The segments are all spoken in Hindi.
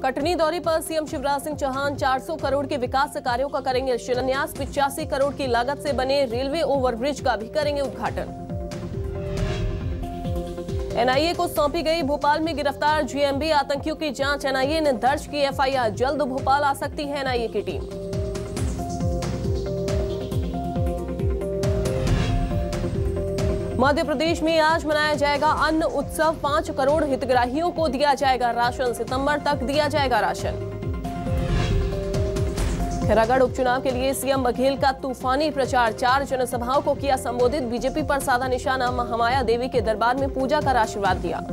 कटनी दौरे पर सीएम शिवराज सिंह चौहान 400 करोड़ के विकास कार्यों का करेंगे शिलान्यास। 85 करोड़ की लागत से बने रेलवे ओवरब्रिज का भी करेंगे उद्घाटन। एनआईए को सौंपी गई भोपाल में गिरफ्तार जेएमबी आतंकियों की जांच। एनआईए ने दर्ज की एफआईआर। जल्द भोपाल आ सकती है एनआईए की टीम। मध्य प्रदेश में आज मनाया जाएगा अन्न उत्सव। 5 करोड़ हितग्राहियों को दिया जाएगा राशन। सितंबर तक दिया जाएगा राशन। खैरागढ़ उपचुनाव के लिए सीएम बघेल का तूफानी प्रचार। 4 जनसभाओं को किया संबोधित। बीजेपी पर साधा निशाना। महामाया देवी के दरबार में पूजा कर आशीर्वाद दिया।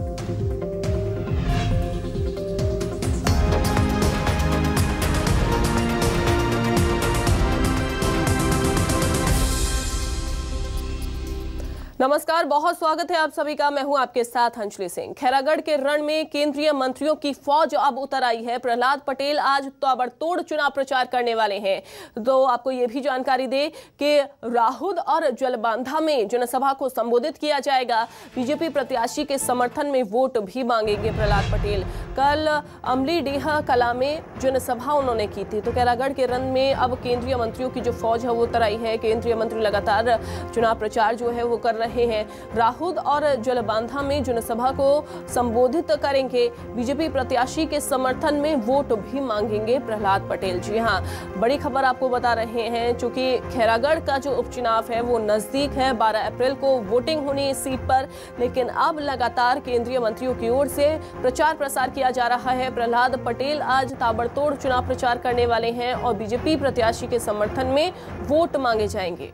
नमस्कार, बहुत स्वागत है आप सभी का। मैं हूं आपके साथ अंजलि सिंह। खैरागढ़ के रण में केंद्रीय मंत्रियों की फौज अब उतर आई है। प्रहलाद पटेल आज ताबड़तोड़ चुनाव प्रचार करने वाले हैं। तो आपको यह भी जानकारी दे कि राहुल और जलबांधा में जनसभा को संबोधित किया जाएगा। बीजेपी प्रत्याशी के समर्थन में वोट भी मांगेंगे प्रहलाद पटेल। कल अमलीडीह कला में जनसभा उन्होंने की थी। तो खैरागढ़ के रण में अब केंद्रीय मंत्रियों की जो फौज है वो उतर आई है। केंद्रीय मंत्री लगातार चुनाव प्रचार जो है वो कर रहे हैं। राहुल और जलबांधा में जनसभा को संबोधित करेंगे। बीजेपी प्रत्याशी के समर्थन में वोट भी मांगेंगे प्रहलाद पटेल। जी हां, बड़ी खबर आपको बता रहे हैं। चूंकि खैरागढ़ का जो उपचुनाव है वो नजदीक है। 12 अप्रैल को वोटिंग होनी इस सीट पर, लेकिन अब लगातार केंद्रीय मंत्रियों की ओर से प्रचार प्रसार किया जा रहा है। प्रहलाद पटेल आज ताबड़तोड़ चुनाव प्रचार करने वाले हैं और बीजेपी प्रत्याशी के समर्थन में वोट मांगे जाएंगे।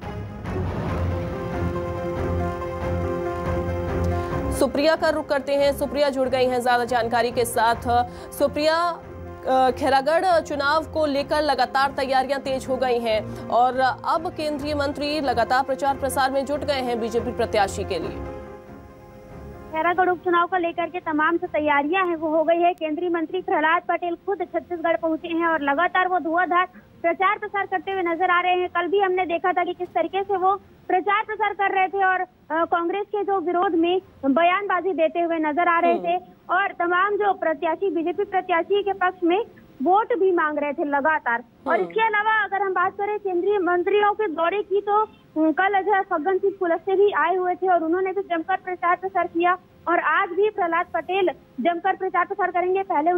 सुप्रिया का रुख करते हैं। सुप्रिया जुड़ गई हैं ज्यादा जानकारी के साथ। सुप्रिया, खैरागढ़ चुनाव को लेकर लगातार तैयारियां तेज हो गई हैं और अब केंद्रीय मंत्री लगातार प्रचार प्रसार में जुट गए हैं बीजेपी प्रत्याशी के लिए। खैरागढ़ उपचुनाव को लेकर के तमाम जो तैयारियां हैं वो हो गई है। केंद्रीय मंत्री प्रहलाद पटेल खुद छत्तीसगढ़ पहुंचे हैं और लगातार वो धुआंधार प्रचार प्रसार करते हुए नजर आ रहे हैं। कल भी हमने देखा था कि किस तरीके से वो प्रचार प्रसार कर रहे थे और कांग्रेस के जो विरोध में बयानबाजी देते हुए नजर आ रहे थे और तमाम जो प्रत्याशी बीजेपी प्रत्याशी के पक्ष में वोट भी मांग रहे थे लगातार। और इसके अलावा अगर हम बात करें केंद्रीय मंत्रियों के दौरे की, तो कल अजय फग्गन सिंह कुलस्ते भी आए हुए थे और उन्होंने भी जमकर प्रचार प्रसार किया और आज भी प्रहलाद पटेल जमकर प्रचार प्रसार करेंगे। पहले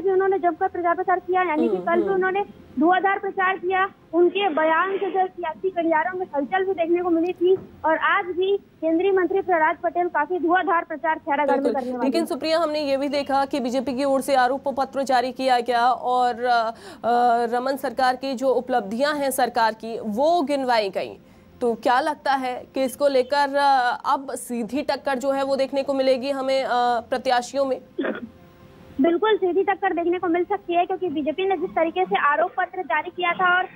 भी उन्होंने जमकर प्रचार प्रसार किया, यानी कि कल भी उन्होंने धुआंधार प्रचार किया। उनके बयान से जो सियासी गलियारों में हलचल भी देखने को मिली थी और आज भी केंद्रीय मंत्री प्रहलाद पटेल काफी धुआंधार प्रचार खैरागढ़ में करने वाले। लेकिन सुप्रिया, हमने ये भी देखा कि बीजेपी की ओर से आरोप पत्र जारी किया गया और रमन सरकार की जो उपलब्धियां हैं सरकार की वो गिनवाई गई। तो क्या लगता है कि इसको लेकर अब सीधी टक्कर जो है वो देखने को मिलेगी हमें प्रत्याशियों में? बिल्कुल सीधी टक्कर देखने को मिल सकती है, क्योंकि बीजेपी ने जिस तरीके से आरोप पत्र जारी किया था और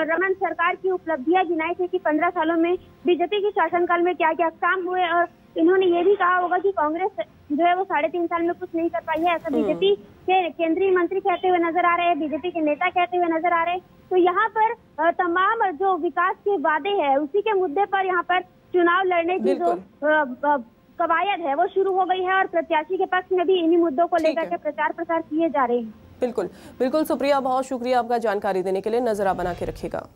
रमन सरकार की उपलब्धियां गिनाई थी कि 15 सालों में बीजेपी के शासनकाल में क्या क्या काम हुए, और इन्होंने ये भी कहा होगा कि कांग्रेस जो है वो 3.5 साल में कुछ नहीं कर पाई है, ऐसा बीजेपी के केंद्रीय मंत्री कहते हुए नजर आ रहे हैं, बीजेपी के नेता कहते हुए नजर आ रहे हैं। तो यहाँ पर तमाम जो विकास के वादे हैं उसी के मुद्दे पर यहाँ पर चुनाव लड़ने की जो कवायद है वो शुरू हो गई है और प्रत्याशी के पक्ष में भी इन्हीं मुद्दों को लेकर के प्रचार प्रसार किए जा रहे हैं। बिल्कुल बिल्कुल सुप्रिया, बहुत शुक्रिया आपका जानकारी देने के लिए। नजर बना के रखिएगा।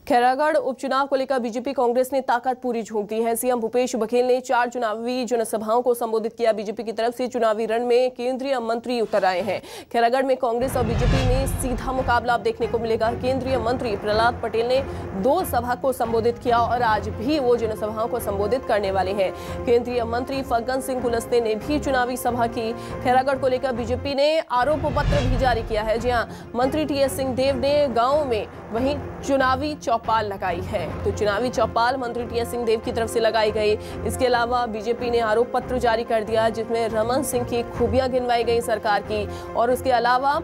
खैरागढ़ उपचुनाव को लेकर बीजेपी कांग्रेस ने ताकत पूरी झोंक दी है। सीएम भूपेश बघेल ने 4 चुनावी जनसभाओं को संबोधित किया। बीजेपी की तरफ से चुनावी रण में केंद्रीय मंत्री उतर आए हैं। खैरागढ़ में कांग्रेस और बीजेपी में सीधा मुकाबला अब देखने को मिलेगा। केंद्रीय मंत्री प्रहलाद पटेल ने 2 सभा को संबोधित किया और आज भी वो जनसभाओं को संबोधित करने वाले हैं। केंद्रीय मंत्री फग्गन सिंह कुलस्ते ने भी चुनावी सभा की। खैरागढ़ को लेकर बीजेपी ने आरोप पत्र भी जारी किया है। जी हाँ, मंत्री टीएस सिंहदेव ने गाँव में वहीं चुनावी चौपाल लगाई है। तो चुनावी चौपाल मंत्री टीएस सिंहदेव की तरफ से लगाई गई। इसके अलावा बीजेपी ने आरोप पत्र जारी कर दिया जिसमें रमन सिंह की खूबियां गिनवाई गई सरकार की और उसके अलावा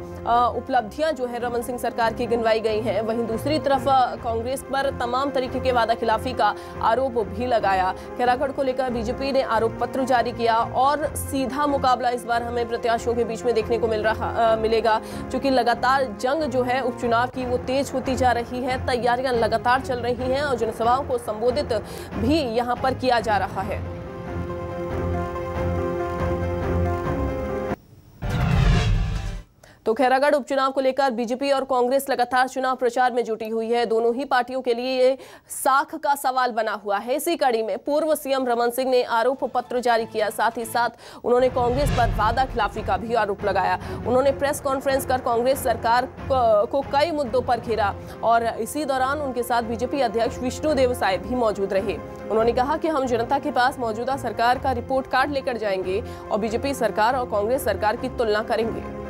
उपलब्धियां जो है रमन सिंह सरकार की गिनवाई गई हैं। वहीं दूसरी तरफ कांग्रेस पर तमाम तरीके के वादा खिलाफी का आरोप भी लगाया। खैरागढ़ को लेकर बीजेपी ने आरोप पत्र जारी किया और सीधा मुकाबला इस बार हमें प्रत्याशियों के बीच में देखने को मिलेगा, क्योंकि लगातार जंग जो है उपचुनाव की वो तेज होती जा रही है। तैयारियां लगातार चल रही हैं और जनसभाओं को संबोधित भी यहां पर किया जा रहा है। तो खैरागढ़ उपचुनाव को लेकर बीजेपी और कांग्रेस लगातार चुनाव प्रचार में जुटी हुई है। दोनों ही पार्टियों के लिए ये साख का सवाल बना हुआ है। इसी कड़ी में पूर्व सीएम रमन सिंह ने आरोप पत्र जारी किया। साथ ही साथ उन्होंने कांग्रेस पर वादा खिलाफी का भी आरोप लगाया। उन्होंने प्रेस कॉन्फ्रेंस कर कांग्रेस सरकार को कई मुद्दों पर घेरा और इसी दौरान उनके साथ बीजेपी अध्यक्ष विष्णुदेव साय भी मौजूद रहे। उन्होंने कहा कि हम जनता के पास मौजूदा सरकार का रिपोर्ट कार्ड लेकर जाएंगे और बीजेपी सरकार और कांग्रेस सरकार की तुलना करेंगे।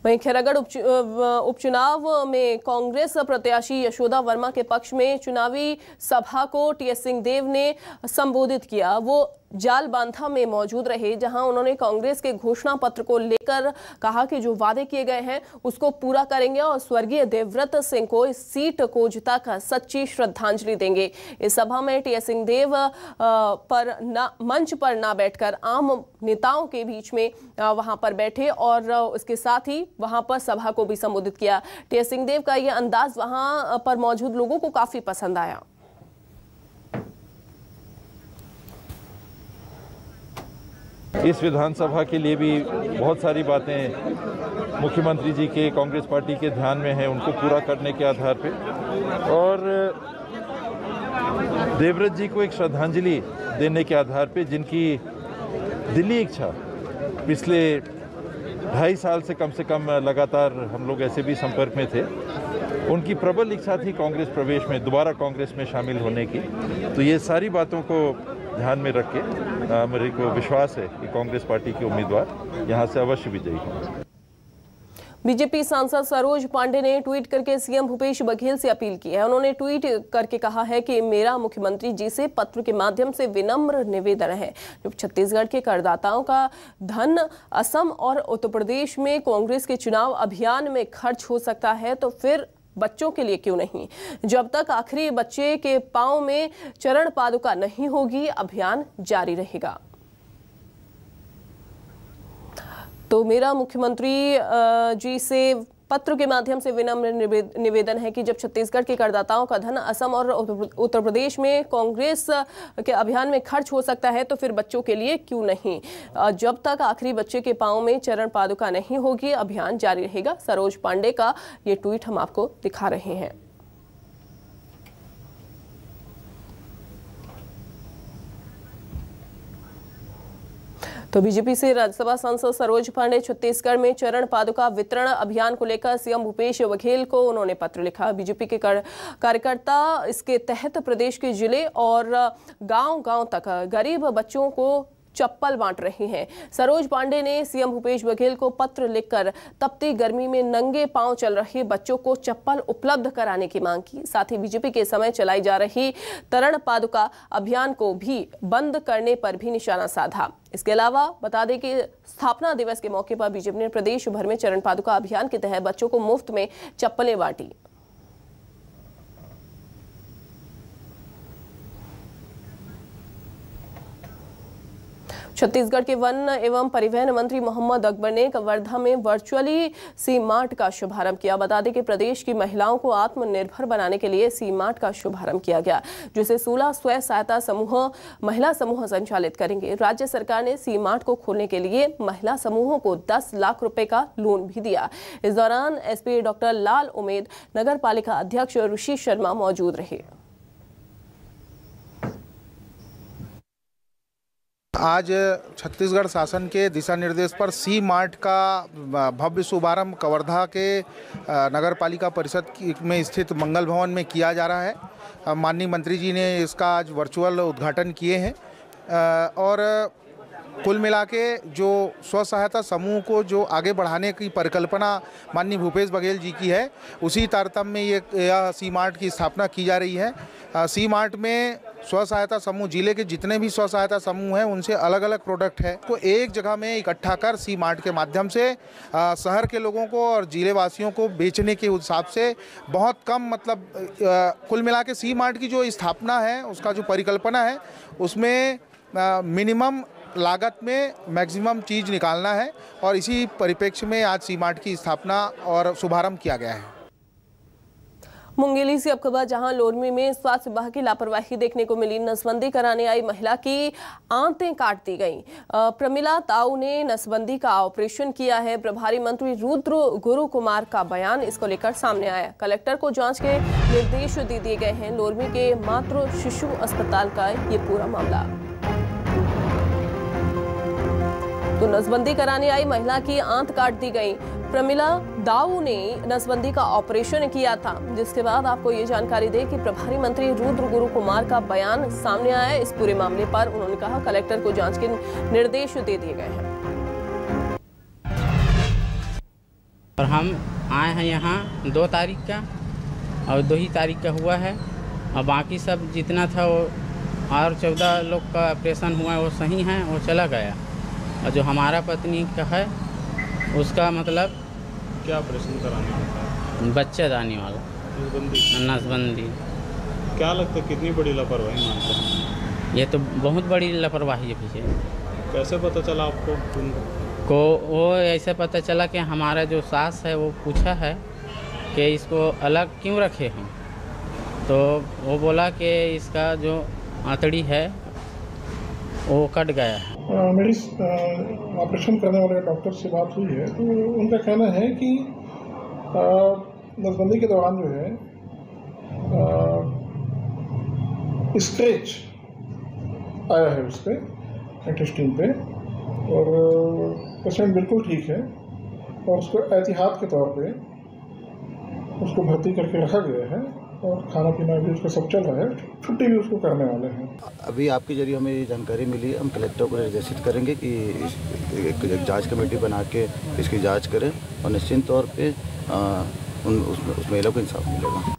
वहीं खैरागढ़ उपचुनाव में कांग्रेस प्रत्याशी यशोदा वर्मा के पक्ष में चुनावी सभा को टीएस सिंहदेव ने संबोधित किया। वो जालबांधा में मौजूद रहे, जहां उन्होंने कांग्रेस के घोषणा पत्र को लेकर कहा कि जो वादे किए गए हैं उसको पूरा करेंगे और स्वर्गीय देवव्रत सिंह को इस सीट को जिताकर सच्ची श्रद्धांजलि देंगे। इस सभा में टीएस सिंहदेव मंच पर ना बैठकर आम नेताओं के बीच में वहां पर बैठे और उसके साथ ही वहां पर सभा को भी संबोधित किया। टीएस सिंहदेव का यह अंदाज वहां पर मौजूद लोगों को काफी पसंद आया। इस विधानसभा के लिए भी बहुत सारी बातें मुख्यमंत्री जी के कांग्रेस पार्टी के ध्यान में है, उनको पूरा करने के आधार पे और देवव्रत जी को एक श्रद्धांजलि देने के आधार पे, जिनकी दिली इच्छा पिछले 2.5 साल से कम लगातार हम लोग ऐसे भी संपर्क में थे, उनकी प्रबल इच्छा थी कांग्रेस प्रवेश में, दोबारा कांग्रेस में शामिल होने की। तो ये सारी बातों को ध्यान में रख के मेरे को विश्वास है कि कांग्रेस पार्टी के उम्मीदवार यहां से अवश्य विजयी होंगे। बीजेपी सांसद सरोज पांडे ने ट्वीट करके सीएम भूपेश बघेल से अपील की है। उन्होंने ट्वीट करके कहा है कि मेरा मुख्यमंत्री जी से पत्र के माध्यम से विनम्र निवेदन है, जब छत्तीसगढ़ के करदाताओं का धन असम और उत्तर प्रदेश में कांग्रेस के चुनाव अभियान में खर्च हो सकता है तो फिर बच्चों के लिए क्यों नहीं। जब तक आखिरी बच्चे के पांव में चरण पादुका नहीं होगी, अभियान जारी रहेगा। तो मेरा मुख्यमंत्री जी से पत्र के माध्यम से विनम्र निवेदन है कि जब छत्तीसगढ़ के करदाताओं का धन असम और उत्तर प्रदेश में कांग्रेस के अभियान में खर्च हो सकता है तो फिर बच्चों के लिए क्यों नहीं। जब तक आखिरी बच्चे के पांव में चरण पादुका नहीं होगी, अभियान जारी रहेगा। सरोज पांडे का ये ट्वीट हम आपको दिखा रहे हैं। तो बीजेपी से राज्यसभा सांसद सरोज पांडे छत्तीसगढ़ में चरण पादुका वितरण अभियान को लेकर सीएम भूपेश बघेल को उन्होंने पत्र लिखा। बीजेपी के कार्यकर्ता इसके तहत प्रदेश के जिले और गांव-गांव तक गरीब बच्चों को चप्पल बांट रहे हैं। सरोज पांडे ने सीएम भूपेश बघेल को पत्र लिखकर तपती गर्मी में नंगे पांव चल रहे बच्चों को चप्पल उपलब्ध कराने की मांग की। साथ ही बीजेपी के समय चलाई जा रही चरण पादुका अभियान को भी बंद करने पर भी निशाना साधा। इसके अलावा बता दें कि स्थापना दिवस के मौके पर बीजेपी ने प्रदेश भर में चरण पादुका अभियान के तहत बच्चों को मुफ्त में चप्पलें बांटी। छत्तीसगढ़ के वन एवं परिवहन मंत्री मोहम्मद अकबर ने कवर्धा में वर्चुअली सी मार्ट का शुभारंभ किया। बता दें कि प्रदेश की महिलाओं को आत्मनिर्भर बनाने के लिए सी मार्ट का शुभारंभ किया गया, जिसे 16 स्वयं सहायता समूह महिला समूह संचालित करेंगे। राज्य सरकार ने सी मार्ट को खोलने के लिए महिला समूहों को 10 लाख रुपए का लोन भी दिया। इस दौरान एसपी डॉक्टर लाल उमेद, नगर पालिका अध्यक्ष ऋषि शर्मा मौजूद रहे। आज छत्तीसगढ़ शासन के दिशा निर्देश पर सी मार्ट का भव्य शुभारंभ कवर्धा के नगर पालिका परिषद में स्थित मंगल भवन में किया जा रहा है। माननीय मंत्री जी ने इसका आज वर्चुअल उद्घाटन किए हैं और कुल मिला के जो स्व सहायता समूह को जो आगे बढ़ाने की परिकल्पना माननीय भूपेश बघेल जी की है, उसी तारतम्य में यह सी मार्ट की स्थापना की जा रही है। सी मार्ट में स्व सहायता समूह, जिले के जितने भी स्व सहायता समूह हैं उनसे अलग अलग प्रोडक्ट है को एक जगह में इकट्ठा कर सी मार्ट के माध्यम से शहर के लोगों को और जिले वासियों को बेचने के हिसाब से बहुत कम, मतलब कुल मिला के सी मार्ट की जो स्थापना है उसका जो परिकल्पना है उसमें मिनिमम लागत में मैक्सिमम चीज़ निकालना है और इसी परिप्रेक्ष्य में आज सी मार्ट की स्थापना और शुभारंभ किया गया है। मुंगेली से अब खबर, जहां लोरमी में स्वास्थ्य विभाग की लापरवाही देखने को मिली। नसबंदी कराने आई महिला की आंतें काट दी गईं। प्रमिला ताऊ ने नसबंदी का ऑपरेशन किया है। प्रभारी मंत्री रुद्र गुरु कुमार का बयान इसको लेकर सामने आया। कलेक्टर को जांच के निर्देश दे दिए गए हैं। लोरमी के मातृ शिशु अस्पताल का ये पूरा मामला। तो नसबंदी कराने आई महिला की आंत काट दी गई। प्रमिला दाऊ ने नसबंदी का ऑपरेशन किया था, जिसके बाद आपको ये जानकारी दे कि प्रभारी मंत्री रुद्र गुरु कुमार का बयान सामने आया है इस पूरे मामले पर। उन्होंने कहा कलेक्टर को जांच के निर्देश दे दिए गए हैं। और हम आए हैं यहाँ 2 तारीख का और 2 ही तारीख का हुआ है, और बाकी सब जितना था वो और 14 लोग का ऑपरेशन हुआ है वो सही है, वो चला गया। और जो हमारा पत्नी का है उसका मतलब क्या ऑपरेशन कराने वाला? बच्चा दाने वाला नसबंदी। क्या लगता है कितनी बड़ी लापरवाही मानते हैं? ये तो बहुत बड़ी लापरवाही है पीछे। कैसे पता चला आपको? को वो ऐसे पता चला कि हमारा जो सास है वो पूछा है कि इसको अलग क्यों रखे हम, तो वो बोला कि इसका जो आंतड़ी है वो कट गया है। मेरी ऑपरेशन करने वाले डॉक्टर से बात हुई है, तो उनका कहना है कि नसबंदी के दौरान जो है स्क्रैच आया है उस पर इंटेस्टाइन पे, और पेशेंट बिल्कुल ठीक है और उसको एहतियात के तौर पे उसको भर्ती करके रखा गया है और खाना पीना भी उसका सब चल रहा है। छुट्टी भी उसको करने वाले हैं। अभी आपके जरिए हमें ये जानकारी मिली, हम कलेक्टर को निर्देशित करेंगे कि एक जांच कमेटी बना के इसकी जांच करें और निश्चित तौर पे उस महिला को इंसाफ मिलेगा।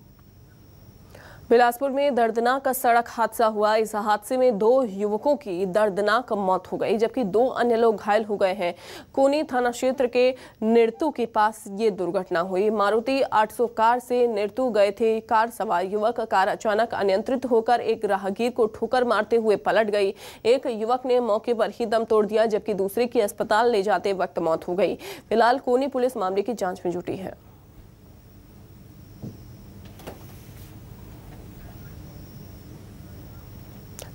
बिलासपुर में दर्दनाक सड़क हादसा हुआ। इस हादसे में 2 युवकों की दर्दनाक मौत हो गई, जबकि 2 अन्य लोग घायल हो गए हैं। कोनी थाना क्षेत्र के निरतू के पास ये दुर्घटना हुई। मारुति 800 कार से निरतू गए थे कार सवार युवक। कार अचानक अनियंत्रित होकर एक राहगीर को ठोकर मारते हुए पलट गई। एक युवक ने मौके पर ही दम तोड़ दिया, जबकि दूसरे की अस्पताल ले जाते वक्त मौत हो गई। फिलहाल कोनी पुलिस मामले की जाँच में जुटी है।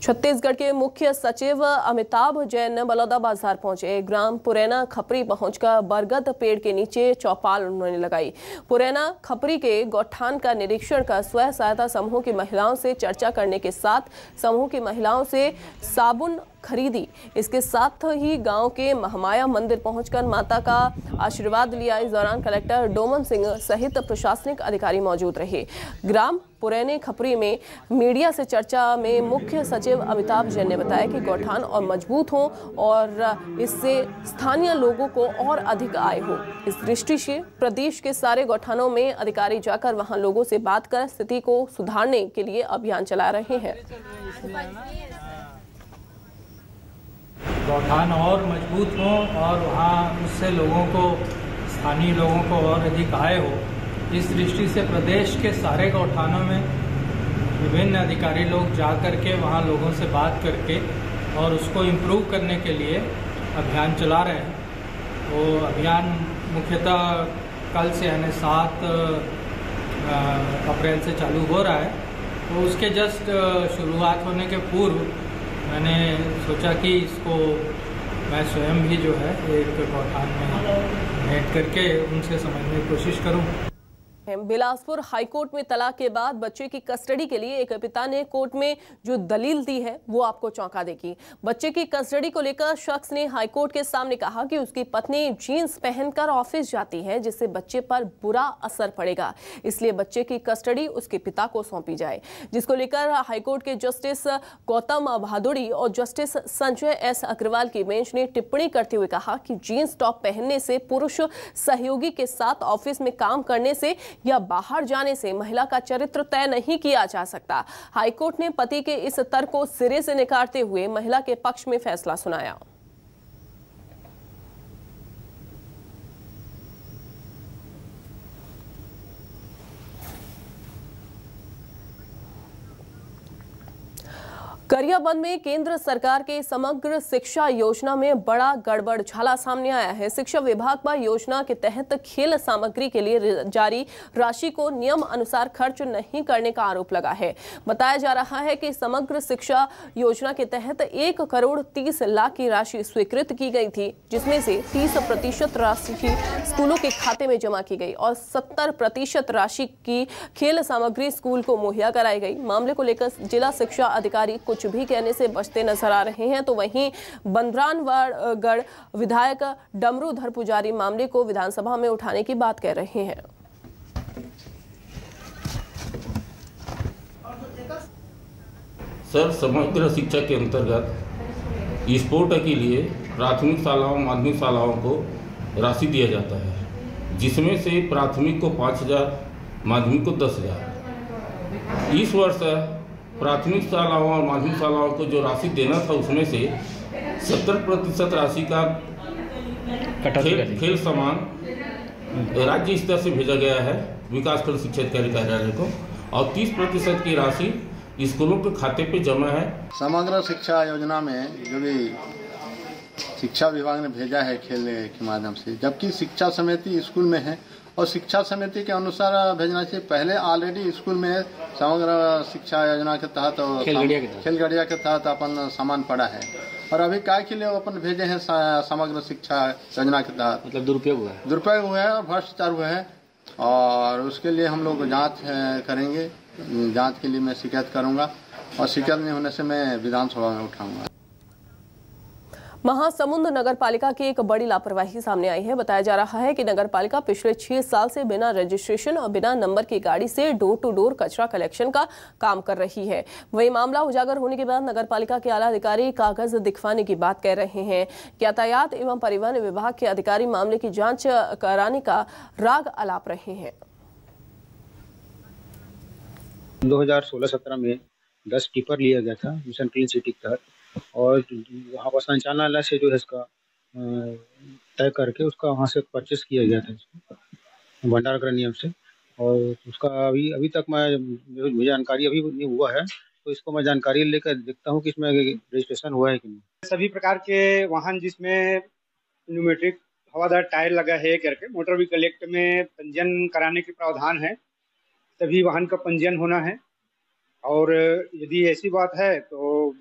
छत्तीसगढ़ के मुख्य सचिव अमिताभ जैन बलौदा बाजार पहुंचे। ग्राम पुरैना खपरी पहुंचकर बरगद पेड़ के नीचे चौपाल उन्होंने लगाई। पुरैना खपरी के गौठान का निरीक्षण कर स्वयं सहायता समूह की महिलाओं से चर्चा करने के साथ समूह की महिलाओं से साबुन खरीदी। इसके साथ ही गांव के महामाया मंदिर पहुंचकर माता का आशीर्वाद लिया। इस दौरान कलेक्टर डोमन सिंह सहित प्रशासनिक अधिकारी मौजूद रहे। ग्राम पुरैने खपरी में मीडिया से चर्चा में मुख्य सचिव अमिताभ जैन ने बताया कि गौठान और मजबूत हो और इससे स्थानीय लोगों को और अधिक आय हो। इस दृष्टि से प्रदेश के सारे गौठानों में अधिकारी जाकर वहां लोगों से बात कर स्थिति को सुधारने के लिए अभियान चला रहे हैं। गौठान और मजबूत हो और वहाँ उससे लोगों को, स्थानीय लोगों को और अधिक आय हो, इस दृष्टि से प्रदेश के सारे गौठानों में विभिन्न अधिकारी लोग जा करके वहाँ लोगों से बात करके और उसको इम्प्रूव करने के लिए अभियान चला रहे हैं। वो अभियान मुख्यतः कल से यानी 7 अप्रैल से चालू हो रहा है। तो उसके जस्ट शुरुआत होने के पूर्व मैंने सोचा कि इसको मैं स्वयं भी जो है एक गौठान में भेंट करके उनसे समझने की कोशिश करूं। बिलासपुर हाईकोर्ट में तलाक के बाद बच्चे की कस्टडी के लिए एक पिता ने कोर्ट में जो दलील दी है वो आपको चौंका देगी। बच्चे की कस्टडी को लेकर शख्स ने हाईकोर्ट के सामने कहा कि उसकी पत्नी जीन्स पहनकर ऑफिस जाती है, जिससे बच्चे पर बुरा असर पड़ेगा, इसलिए बच्चे की कस्टडी उसके पिता को सौंपी जाए। जिसको लेकर हाईकोर्ट के जस्टिस गौतम भादुड़ी और जस्टिस संजय एस अग्रवाल की बेंच ने टिप्पणी करते हुए कहा कि जीन्स टॉप पहनने से, पुरुष सहयोगी के साथ ऑफिस में काम करने से या बाहर जाने से महिला का चरित्र तय नहीं किया जा सकता। हाईकोर्ट ने पति के इस तर्क को सिरे से नकारते हुए महिला के पक्ष में फैसला सुनाया। गरियाबंद में केंद्र सरकार के समग्र शिक्षा योजना में बड़ा गड़बड़झाला सामने आया है। शिक्षा विभाग पर योजना के तहत खेल सामग्री के लिए जारी राशि को नियम अनुसार खर्च नहीं करने का आरोप लगा है। बताया जा रहा है कि समग्र शिक्षा योजना के तहत 1,30,00,000 की राशि स्वीकृत की गई थी, जिसमें से 30% राशि स्कूलों के खाते में जमा की गई और 70% राशि की खेल सामग्री स्कूल को मुहैया कराई गई। मामले को लेकर जिला शिक्षा अधिकारी कुछ भी कहने से बचते नजर आ रहे हैं, तो वहीं बंदरानगढ़ विधायक डमरूधर पुजारी मामले को विधानसभा में उठाने की बात कह रहे हैं। सर, समग्र शिक्षा के अंतर्गत स्पोर्ट के लिए प्राथमिक शालाओं माध्यमिक शालाओं को राशि दिया जाता है, जिसमें से प्राथमिक को 5,000, माध्यमिक को 10,000। इस वर्ष प्राथमिक शालाओं और माध्यमिक शालाओं को जो राशि देना था, उसमें से 70% राशि का खेल सामान राज्य स्तर से भेजा गया है विकासखंड शिक्षा अधिकारी कार्यालय को, और 30% की राशि स्कूलों के खाते पे जमा है। समग्र शिक्षा योजना में जो भी शिक्षा विभाग ने भेजा है खेल के माध्यम से, जबकि शिक्षा समिति स्कूल में है और शिक्षा समिति के अनुसार भेजना चाहिए। पहले ऑलरेडी स्कूल में समग्र शिक्षा योजना के तहत खेलगड़िया के तहत अपन सामान पड़ा है, और अभी काय के लिए अपन भेजे हैं समग्र शिक्षा योजना के तहत, मतलब दुरुपयोग हुआ है और भ्रष्टाचार हुआ है, और उसके लिए हम लोग जांच करेंगे। जांच के लिए मैं शिकायत करूंगा, और शिकायत नहीं होने से मैं विधानसभा में उठाऊंगा। महासमुंद नगर पालिका की एक बड़ी लापरवाही सामने आई है। बताया जा रहा है कि नगर पालिका पिछले 6 साल से बिना रजिस्ट्रेशन और बिना नंबर की गाड़ी से डोर टू डोर कचरा कलेक्शन का काम कर रही है। वही मामला उजागर होने के बाद नगर पालिका के आला अधिकारी कागज दिखवाने की बात कह रहे हैं। यातायात एवं परिवहन विभाग के अधिकारी मामले की जाँच कराने का राग अलाप रहे हैं। 2016-17 में 10 टिपर लिया गया था मिशन क्लीन सिटी के तहत, और वहाँ पर संचालनालय से जो है इसका तय करके उसका वहाँ से परचेस किया गया था इसको भंडारगृह नियम से, और उसका अभी तक मुझे जानकारी अभी नहीं हुआ है, तो इसको मैं जानकारी लेकर देखता हूँ कि इसमें रजिस्ट्रेशन हुआ है कि नहीं। सभी प्रकार के वाहन जिसमें न्यूमेट्रिक हवादार टायर लगा है करके मोटर व्हीकल एक्ट में पंजीयन कराने के प्रावधान है। सभी वाहन का पंजीयन होना है, और यदि ऐसी बात है तो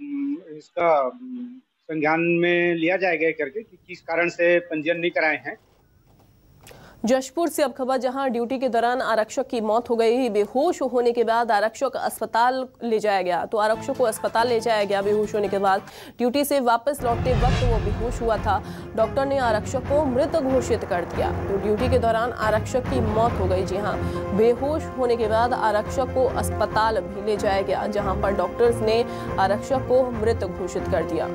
इसका संज्ञान में लिया जाएगा करके कि किस कारण से पंजीयन नहीं कराए हैं। जशपुर से अब खबर, जहां ड्यूटी के दौरान आरक्षक की मौत हो गई। बेहोश होने के बाद आरक्षक अस्पताल ले जाया गया, तो आरक्षक को अस्पताल ले जाया गया। बेहोश होने के बाद ड्यूटी से वापस लौटते वक्त वो बेहोश हुआ था। डॉक्टर ने आरक्षक को मृत घोषित कर दिया, तो ड्यूटी के दौरान आरक्षक की मौत हो गई। जी हाँ, बेहोश होने के बाद आरक्षक को अस्पताल भी ले जाया गया, जहाँ पर डॉक्टर्स ने आरक्षक को मृत घोषित कर दिया।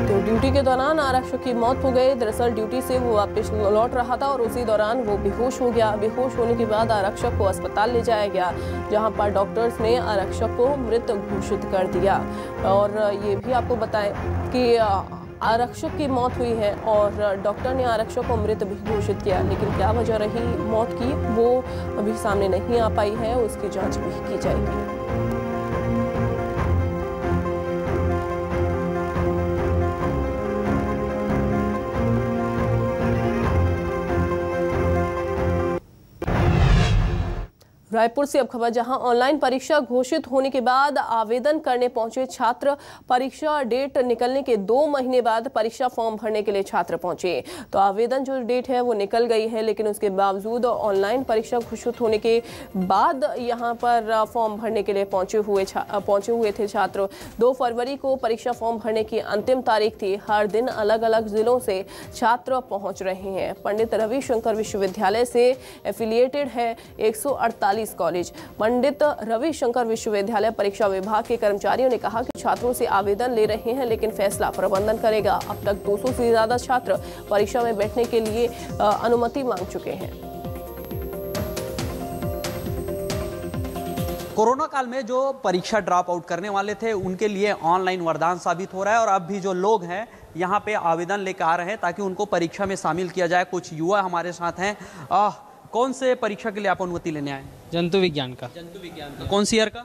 तो ड्यूटी के दौरान आरक्षक की मौत हो गई। दरअसल ड्यूटी से वो वापस लौट रहा था और उसी दौरान वो बेहोश हो गया। बेहोश होने के बाद आरक्षक को अस्पताल ले जाया गया, जहां पर डॉक्टर्स ने आरक्षक को मृत घोषित कर दिया। और ये भी आपको बताएं कि आरक्षक की मौत हुई है और डॉक्टर ने आरक्षक को मृत भी घोषित किया, लेकिन क्या वजह रही मौत की वो अभी सामने नहीं आ पाई है, उसकी जाँच भी की जाएगी। रायपुर से अब खबर, जहां ऑनलाइन परीक्षा घोषित होने के बाद आवेदन करने पहुंचे छात्र, परीक्षा डेट निकलने के 2 महीने बाद परीक्षा फॉर्म भरने के लिए छात्र पहुंचे। तो आवेदन जो डेट है वो निकल गई है, लेकिन उसके बावजूद ऑनलाइन परीक्षा घोषित होने के बाद यहां पर फॉर्म भरने के लिए पहुंचे हुए थे छात्र। 2 फरवरी को परीक्षा फॉर्म भरने की अंतिम तारीख थी। हर दिन अलग अलग जिलों से छात्र पहुंच रहे हैं। पंडित रविशंकर विश्वविद्यालय से एफिलिएटेड है 148 कॉलेज। पंडित रविशंकर विश्वविद्यालय परीक्षा विभाग के कर्मचारियों ने कहा कि छात्रों से आवेदन ले रहे हैं, लेकिन फैसला प्रबंधन करेगा। अब तक 200 से ज्यादा छात्र परीक्षा में बैठने के लिए अनुमति मांग चुके हैं। कोरोना काल में जो परीक्षा ड्रॉप आउट करने वाले थे उनके लिए ऑनलाइन वरदान साबित हो रहा है, और अब भी जो लोग हैं यहाँ पे आवेदन लेकर आ रहे हैं ताकि उनको परीक्षा में शामिल किया जाए। कुछ युवा हमारे साथ हैं। कौन से परीक्षा के लिए आप अनुमति लेने आए? जंतु विज्ञान का। जंतु विज्ञान का कौन सी ईयर का?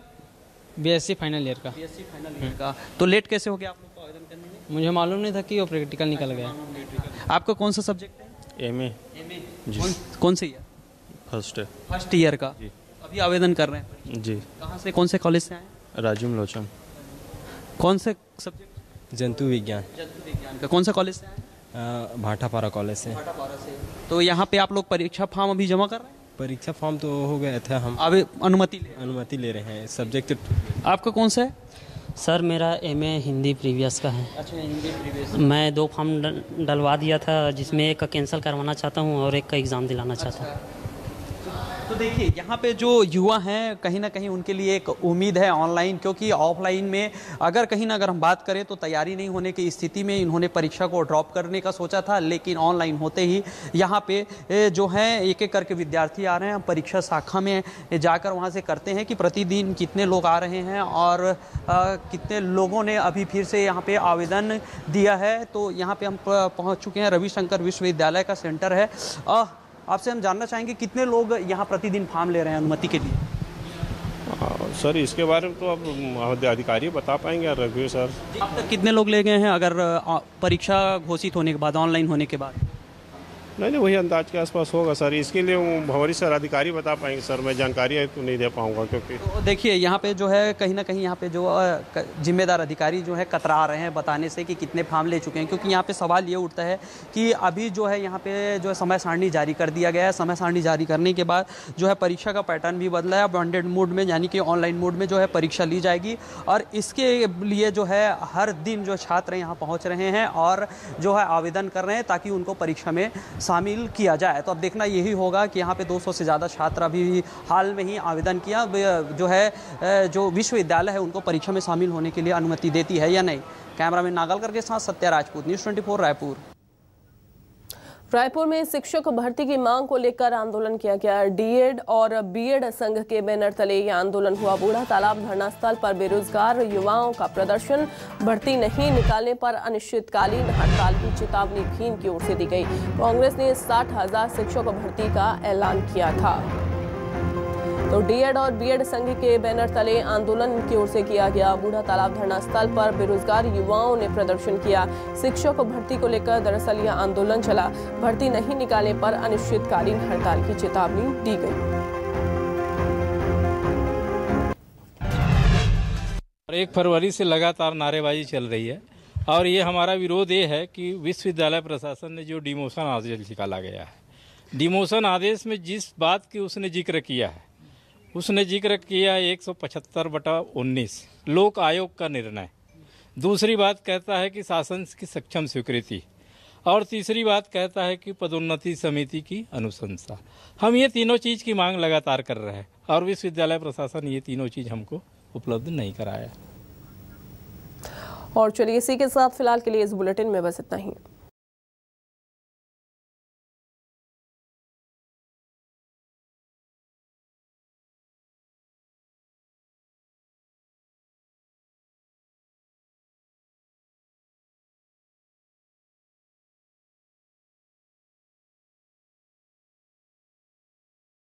बीएससी फाइनल ईयर का। बीएससी फाइनल ईयर का। तो लेट कैसे हो गया आप लोग को आवेदन करने में? मुझे मालूम नहीं था कि वो प्रैक्टिकल निकल गया। आपका कौन सा सब्जेक्ट है? एमए जी। कौन से ईयर? फर्स्ट ईयर का जी। अभी आवेदन कर रहे हैं जी। कहाँ से, कौन से कॉलेज से आए? राजीव लोचन। कौन से सब्जेक्ट? जंतु विज्ञान। जंतु विज्ञान का कौन सा कॉलेज से आए? भाटापारा कॉलेज से। भाटापारा से। तो यहाँ पे आप लोग परीक्षा फॉर्म अभी जमा कर रहे हैं? परीक्षा फॉर्म तो हो गया था, हम अभी अनुमति ले रहे हैं। सब्जेक्ट आपका कौन सा है? सर मेरा एमए हिंदी प्रीवियस का है। अच्छा, हिंदी प्रीवियस। मैं 2 फॉर्म डलवा दिया था, जिसमें एक का कैंसिल करवाना चाहता हूँ और एक का एग्ज़ाम दिलाना चाहता हूँ। तो देखिए यहाँ पे जो युवा हैं कहीं ना कहीं उनके लिए एक उम्मीद है ऑनलाइन, क्योंकि ऑफलाइन में अगर कहीं ना अगर हम बात करें तो तैयारी नहीं होने की स्थिति में इन्होंने परीक्षा को ड्रॉप करने का सोचा था, लेकिन ऑनलाइन होते ही यहाँ पे जो है एक एक करके विद्यार्थी आ रहे हैं। परीक्षा शाखा में जाकर वहाँ से करते हैं कि प्रतिदिन कितने लोग आ रहे हैं और कितने लोगों ने अभी फिर से यहाँ पे आवेदन दिया है। तो यहाँ पे हम पहुँच चुके हैं, रविशंकर विश्वविद्यालय का सेंटर है। आपसे हम जानना चाहेंगे कितने लोग यहाँ प्रतिदिन फॉर्म ले रहे हैं अनुमति के लिए? सर इसके बारे में तो अब अधिकारी बता पाएंगे रघु सर। अब तक कितने लोग ले गए हैं अगर परीक्षा घोषित होने के बाद, ऑनलाइन होने के बाद? नहीं वही अंदाज के आसपास होगा सर। इसके लिए भंवरी सर अधिकारी बता पाएंगे सर, मैं जानकारी है तो नहीं दे पाऊंगा क्योंकि तो देखिए यहाँ पे जो है कहीं ना कहीं यहाँ पे जो जिम्मेदार अधिकारी जो है कतरा रहे हैं बताने से कि कितने फॉर्म ले चुके हैं, क्योंकि यहाँ पे सवाल ये उठता है कि अभी जो है यहाँ पे जो है समय सारणी जारी कर दिया गया है। समय सारणी जारी करने के बाद जो है परीक्षा का पैटर्न भी बदला है। बॉन्डेड मोड में यानी कि ऑनलाइन मोड में जो है परीक्षा ली जाएगी और इसके लिए जो है हर दिन जो छात्र यहाँ पहुँच रहे हैं और जो है आवेदन कर रहे हैं ताकि उनको परीक्षा में शामिल किया जाए। तो अब देखना यही होगा कि यहाँ पे 200 से ज़्यादा छात्र अभी हाल में ही आवेदन किया, जो है जो विश्वविद्यालय है उनको परीक्षा में शामिल होने के लिए अनुमति देती है या नहीं। कैमरामैन नागलकर के साथ सत्या राजपूत, न्यूज़ 24 रायपुर। रायपुर में शिक्षक भर्ती की मांग को लेकर आंदोलन किया गया। डीएड और बीएड संघ के बैनर तले यह आंदोलन हुआ। बूढ़ा तालाब धरना स्थल पर बेरोजगार युवाओं का प्रदर्शन। भर्ती नहीं निकालने पर अनिश्चितकालीन हड़ताल की चेतावनी भी इनकी ओर से दी गई। कांग्रेस ने 60,000 शिक्षक भर्ती का ऐलान किया था। तो डीएड और बीएड संघ के बैनर तले आंदोलन की ओर से किया गया। बूढ़ा तालाब धरना स्थल पर बेरोजगार युवाओं ने प्रदर्शन किया। शिक्षक भर्ती को लेकर दरअसल यह आंदोलन चला। भर्ती नहीं निकालने पर अनिश्चितकालीन हड़ताल की चेतावनी दी गई। 1 फरवरी से लगातार नारेबाजी चल रही है और ये हमारा विरोध ये है कि विश्वविद्यालय प्रशासन ने जो डिमोशन आदेश निकाला गया है, डिमोशन आदेश में जिस बात की उसने जिक्र किया है, उसने जिक्र किया 175/19 लोक आयोग का निर्णय। दूसरी बात कहता है कि शासन की सक्षम स्वीकृति और तीसरी बात कहता है कि पदोन्नति समिति की अनुशंसा। हम ये तीनों चीज़ की मांग लगातार कर रहे हैं और विश्वविद्यालय प्रशासन ये तीनों चीज़ हमको उपलब्ध नहीं कराया। और चलिए इसी के साथ फिलहाल के लिए इस बुलेटिन में बस इतना ही।